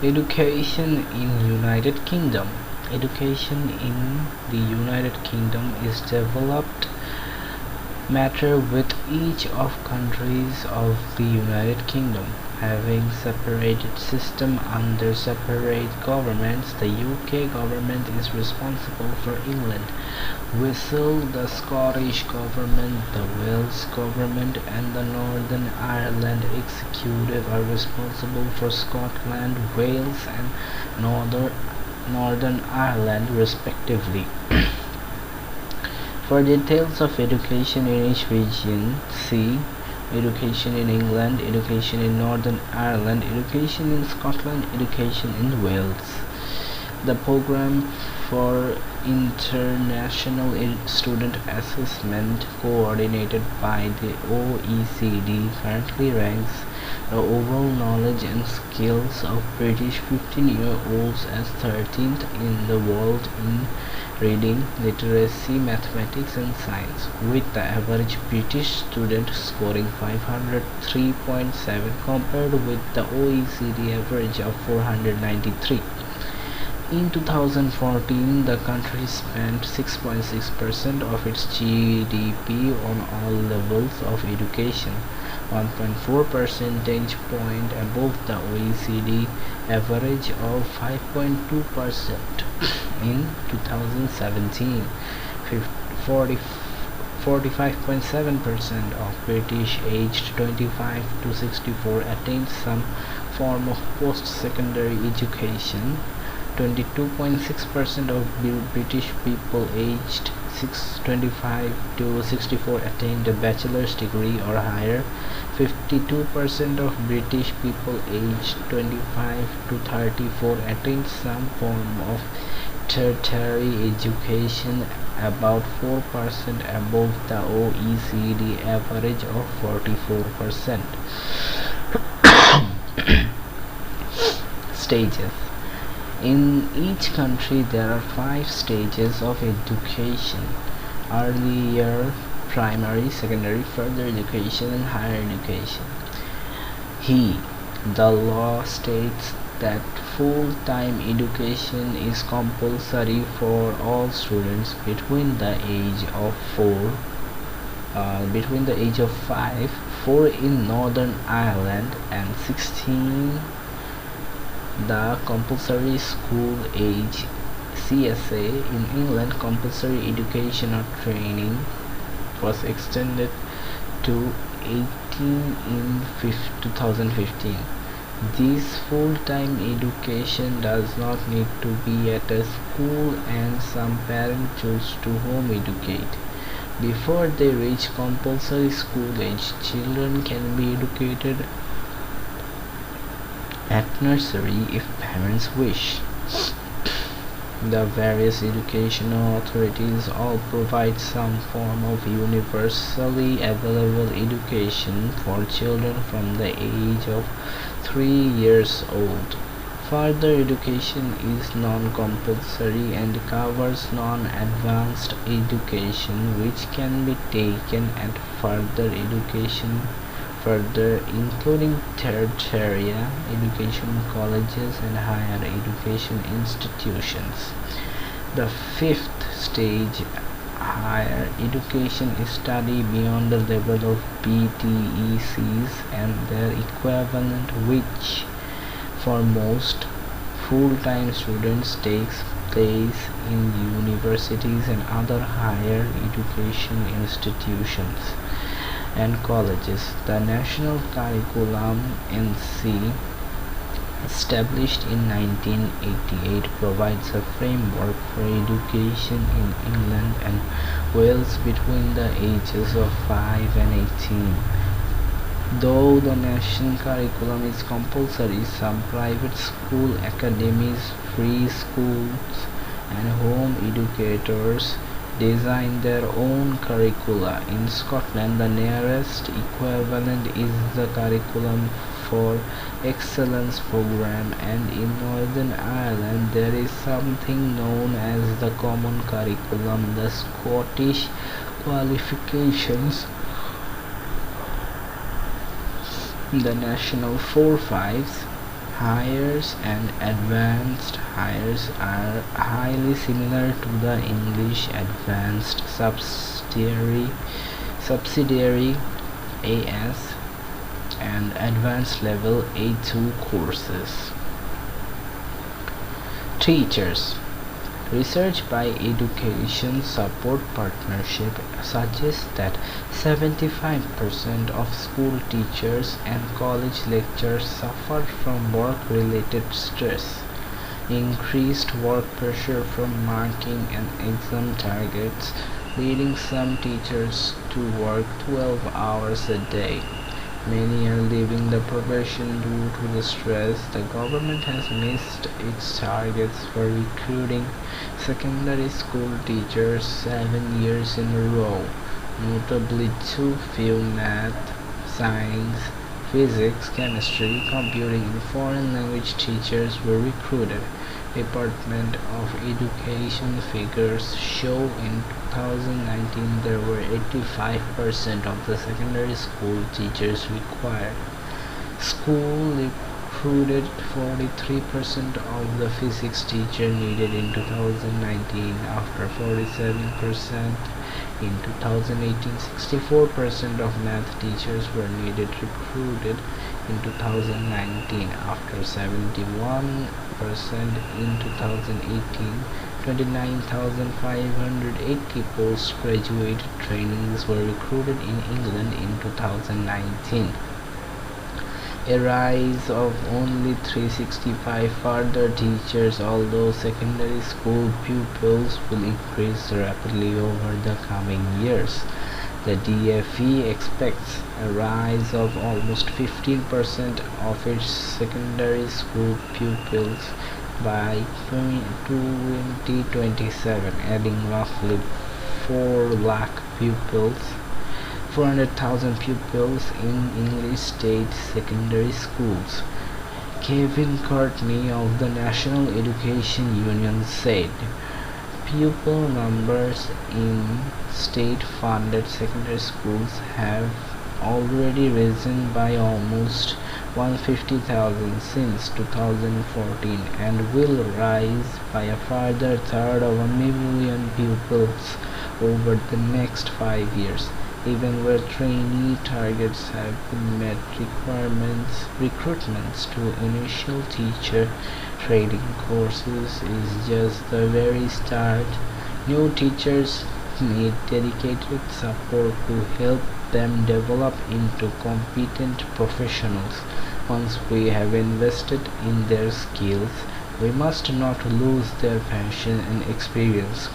Education in United Kingdom. Education in the United Kingdom is developed matter with each of countries of the United Kingdom having separated system under separate governments. The UK government is responsible for England, Whistle, the Scottish government, the Wales government, and the Northern Ireland executive are responsible for Scotland, Wales, and Northern Ireland respectively. For details of education in each region, see education in England, education in Northern Ireland, education in Scotland, education in Wales. The program for international student assessment coordinated by the OECD currently ranks the overall knowledge and skills of British 15-year-olds as 13th in the world in reading, literacy, mathematics and science, with the average British student scoring 503.7 compared with the OECD average of 493. In 2014, the country spent 6.6% of its GDP on all levels of education, 1.4 percentage point above the OECD average of 5.2% in 2017. 45.7% of British aged 25 to 64 attained some form of post-secondary education. 22.6% of British people aged 25 to 64 attained a bachelor's degree or higher. 52% of British people aged 25 to 34 attained some form of tertiary education, about 4% above the OECD average of 44%. Stages. In each country there are 5 stages of education: early year, primary, secondary, further education and higher education. The law states that full-time education is compulsory for all students between the age of 5, 4 in Northern Ireland, and 16 the compulsory school age. CSA in England, compulsory education or training, was extended to 18 in 2015. This full-time education does not need to be at a school, and some parents choose to home educate. Before they reach compulsory school age, children can be educated at nursery if parents wish. The various educational authorities all provide some form of universally available education for children from the age of 3 years old. Further education is non-compulsory and covers non-advanced education which can be taken at including tertiary education, colleges and higher education institutions. The 5th stage, higher education, is study beyond the level of BTECs and their equivalent, which for most full-time students takes place in universities and other higher education institutions and colleges. The National Curriculum (NC), established in 1988, provides a framework for education in England and Wales between the ages of 5 and 18. Though the national curriculum is compulsory, some private school academies, free schools, and home educators design their own curricula. In Scotland, the nearest equivalent is the Curriculum for Excellence program, and in Northern Ireland there is something known as the Common Curriculum. The Scottish qualifications, the National 4-5s, Hires and advanced hires are highly similar to the English advanced subsidiary AS and advanced level A2 courses. Teachers. Research by Education Support Partnership suggests that 75% of school teachers and college lecturers suffer from work-related stress, increased work pressure from marking and exam targets, leading some teachers to work 12 hours a day. Many are leaving the profession due to the stress. The government has missed its targets for recruiting secondary school teachers 7 years in a row. Notably, too few math, science, physics, chemistry, computing, and foreign language teachers were recruited. Department of Education figures show in 2019 there were 85% of the secondary school teachers required. School recruited 43% of the physics teacher needed in 2019 after 47% in 2018. 64% of math teachers were recruited in 2019 after 71% in 2018. 29,580 postgraduate trainees were recruited in England in 2019. A rise of only 365 further teachers, although secondary school pupils will increase rapidly over the coming years. The DFE expects a rise of almost 15% of its secondary school pupils by 2027, adding roughly 400,000 pupils in English state secondary schools. Kevin Courtney of the National Education Union said, pupil numbers in state-funded secondary schools have already risen by almost 150,000 since 2014 and will rise by a further third of a million pupils over the next 5 years. Even where trainee targets have been met, recruitments to initial teacher training courses is just the very start. New teachers need dedicated support to help them develop into competent professionals. Once we have invested in their skills, we must not lose their passion and experience.